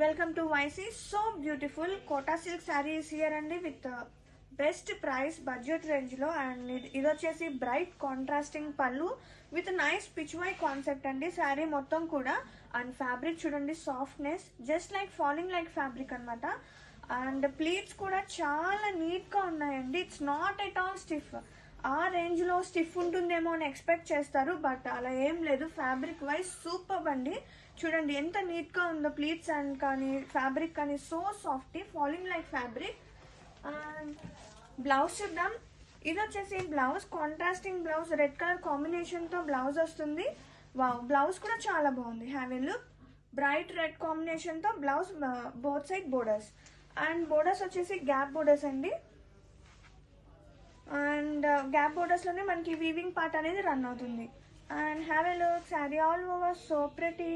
Welcome to YC. So beautiful Kota silk saree is here and with best price budget range lo, and ఇది వచ్చేసి bright contrasting pallu with nice pitch white concept అండి. saree మొత్తం కూడా and fabric చూడండి softness just like falling like fabric అన్నమాట. and pleats కూడా చాలా neat గా ఉన్నాయండి. It's not at all stiff. ఆ రేంజ్ లో స్టిఫ్ ఉంటుందేమో అని ఎక్స్పెక్ట్ చేస్తారు, బట్ అలా ఏం లేదు. ఫ్యాబ్రిక్ వైజ్ సూపర్ అండి. చూడండి ఎంత నీట్ గా ఉందో ప్లీట్స్ అండ్ కానీ ఫ్యాబ్రిక్ కానీ so soft falling like fabric. And blouse చూద్దాం. ఇది వచ్చేసి blouse contrasting blouse, red colour combination తో బ్లౌజ్ వస్తుంది. వావ్, బ్లౌజ్ కూడా చాలా బాగుంది. Have a look. Bright red combination తో blouse, both side borders. And borders వచ్చేసి గ్యాప్ బోర్డర్స్ అండి. అండ్ గ్యాప్ బోర్డర్స్ లోనే మనకి వీవింగ్ పార్ట్ అనేది రన్ అవుతుంది. And have a look. Sari all over so pretty.